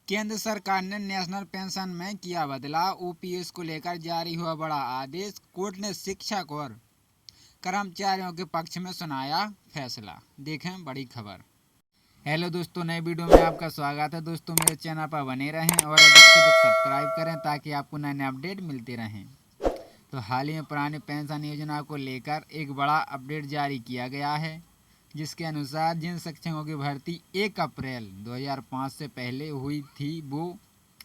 केंद्र सरकार ने नेशनल पेंशन में किया बदलाव। ओपीएस को लेकर जारी हुआ बड़ा आदेश। कोर्ट ने शिक्षक और कर्मचारियों के पक्ष में सुनाया फैसला। देखें बड़ी खबर। हेलो दोस्तों, नए वीडियो में आपका स्वागत है। दोस्तों मेरे चैनल पर बने रहें और अधिक से अधिक सब्सक्राइब करें ताकि आपको नए नए अपडेट मिलते रहें। तो हाल ही में पुरानी पेंशन योजना को लेकर एक बड़ा अपडेट जारी किया गया है, जिसके अनुसार जिन शिक्षकों की भर्ती 1 अप्रैल 2005 से पहले हुई थी वो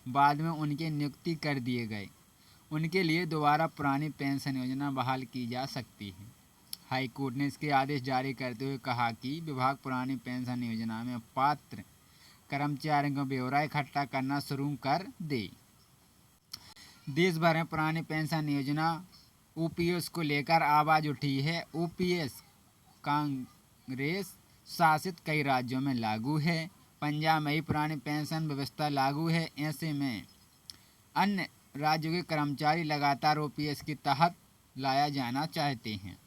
बाद में उनके नियुक्ति कर दिए गए, उनके लिए दोबारा पुरानी पेंशन योजना बहाल की जा सकती है। हाई कोर्ट ने इसके आदेश जारी करते हुए कहा कि विभाग पुरानी पेंशन योजना में पात्र कर्मचारियों का ब्यौरा इकट्ठा करना शुरू कर दे। देश भर में पुरानी पेंशन योजना ओपीएस को लेकर आवाज़ उठी है। ओपीएस कांग्रेस शासित कई राज्यों में लागू है। पंजाब में ही पुरानी पेंशन व्यवस्था लागू है। ऐसे में अन्य राज्यों के कर्मचारी लगातार ओपीएस के तहत लाया जाना चाहते हैं,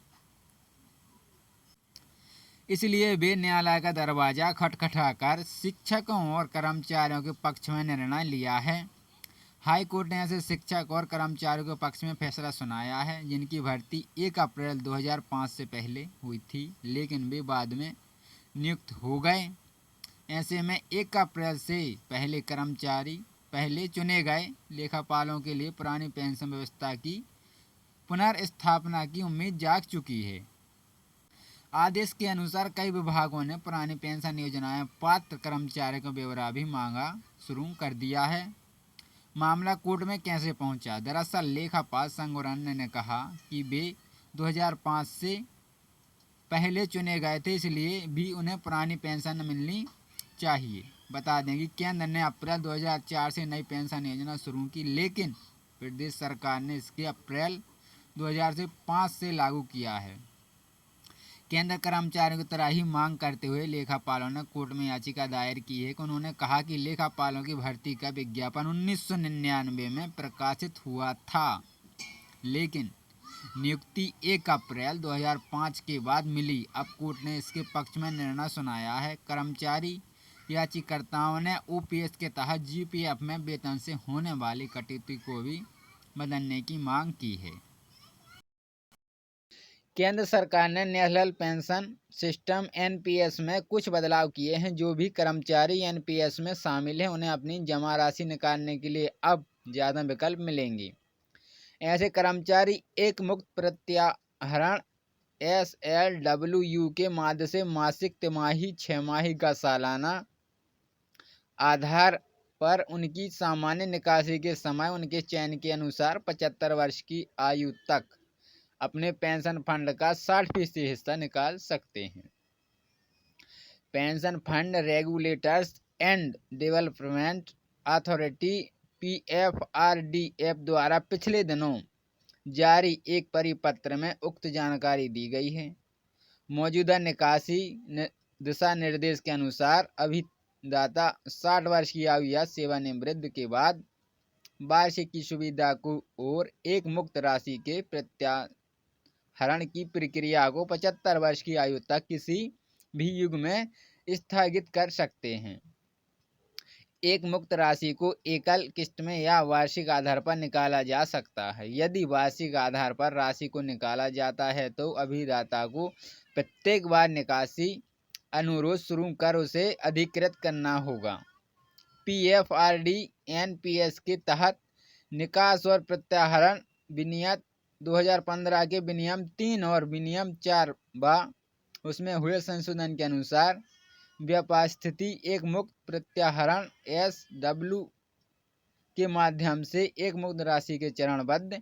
इसलिए वे न्यायालय का दरवाजा खटखटाकर शिक्षकों और कर्मचारियों के पक्ष में निर्णय लिया है। हाई कोर्ट ने ऐसे शिक्षक और कर्मचारियों के पक्ष में फैसला सुनाया है जिनकी भर्ती 1 अप्रैल 2005 से पहले हुई थी, लेकिन वे बाद में नियुक्त हो गए। ऐसे में 1 अप्रैल से पहले कर्मचारी पहले चुने गए लेखापालों के लिए पुरानी पेंशन व्यवस्था की पुनर्स्थापना की उम्मीद जाग चुकी है। आदेश के अनुसार कई विभागों ने पुरानी पेंशन योजना में पात्र कर्मचारियों का ब्यौरा भी मांगा शुरू कर दिया है। मामला कोर्ट में कैसे पहुंचा? दरअसल लेखापाल संघ और अन्य ने कहा कि वे 2005 से पहले चुने गए थे, इसलिए भी उन्हें पुरानी पेंशन मिलनी चाहिए। बता दें कि केंद्र ने अप्रैल 2004 से नई पेंशन योजना शुरू की, लेकिन प्रदेश सरकार ने इसके अप्रैल 2005 से लागू किया है। केंद्र कर्मचारियों की तरह ही मांग करते हुए लेखापालों ने कोर्ट में याचिका दायर की है कि उन्होंने कहा कि लेखापालों की भर्ती का विज्ञापन 1999 में प्रकाशित हुआ था, लेकिन नियुक्ति 1 अप्रैल 2005 के बाद मिली। अब कोर्ट ने इसके पक्ष में निर्णय सुनाया है। कर्मचारी याचिकाकर्ताओं ने ओपीएस के तहत जीपीएफ में वेतन से होने वाली कटौती को भी बदलने की मांग की है। केंद्र सरकार ने नेशनल पेंशन सिस्टम एनपीएस में कुछ बदलाव किए हैं। जो भी कर्मचारी एनपीएस में शामिल हैं उन्हें अपनी जमा राशि निकालने के लिए अब ज़्यादा विकल्प मिलेंगे। ऐसे कर्मचारी एक मुक्त प्रत्याहरण SLWU के माध्यम से मासिक, तिमाही, छमाही का सालाना आधार पर उनकी सामान्य निकासी के समय उनके चयन के अनुसार 75 वर्ष की आयु तक अपने पेंशन फंड का 60% हिस्सा निकाल सकते हैं। Pension fund regulators and development authority PFRDF द्वारा पिछले दिनों जारी एक परिपत्र में उक्त जानकारी दी गई है। मौजूदा निकासी दिशा निर्देश के अनुसार अभिदाता 60 वर्ष की आयु या सेवानिवृत्ति के बाद वार्षिक की सुविधा को और एक मुक्त राशि के प्रत्याहरण की प्रक्रिया को 75 वर्ष की आयु तक किसी भी युग में स्थगित कर सकते हैं। एक मुक्त राशि को एकल किस्त में या वार्षिक आधार पर निकाला जा सकता है। यदि वार्षिक आधार पर राशि को निकाला जाता है तो अभिदाता को प्रत्येक बार निकासी अनुरोध शुरू कर उसे अधिकृत करना होगा। PFRD NPS के तहत निकास और प्रत्याहरण विनियम 2015 के विनियम 3 और विनियम 4 उसमें हुए संशोधन के अनुसार व्यवस्थिति एक मुक्त प्रत्याहरण SW के माध्यम से एक मुक्त राशि के चरणबद्ध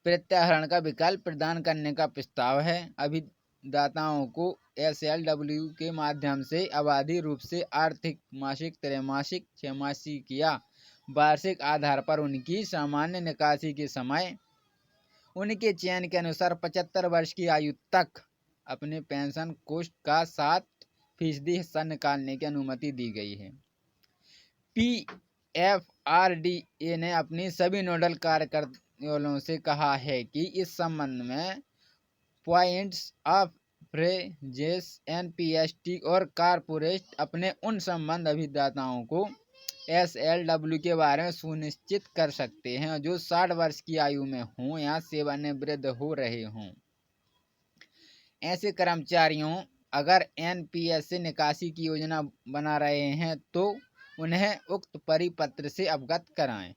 प्रत्याहरण का विकल्प प्रदान करने का प्रस्ताव है। अभिदाताओं को SLW के माध्यम से अबाधी रूप से आर्थिक, मासिक, त्रैमासिक, छमासिक या वार्षिक आधार पर उनकी सामान्य निकासी के समय उनके चयन के अनुसार 75 वर्ष की आयु तक अपने पेंशन कोष का 60% हिस्सा निकालने की अनुमति दी गई है। PFRDA ने अपनी सभी नोडल कार्यालयों से कहा है कि इस संबंध में पॉइंट्स ऑफ प्रेजेंस NPST और कारपोरेट अपने उन संबंध अभिदाताओं को SLW के बारे में सुनिश्चित कर सकते हैं जो 60 वर्ष की आयु में हों या सेवानिवृत्त हो रहे हों। ऐसे कर्मचारियों अगर NPS से निकासी की योजना बना रहे हैं तो उन्हें उक्त परिपत्र से अवगत कराएं।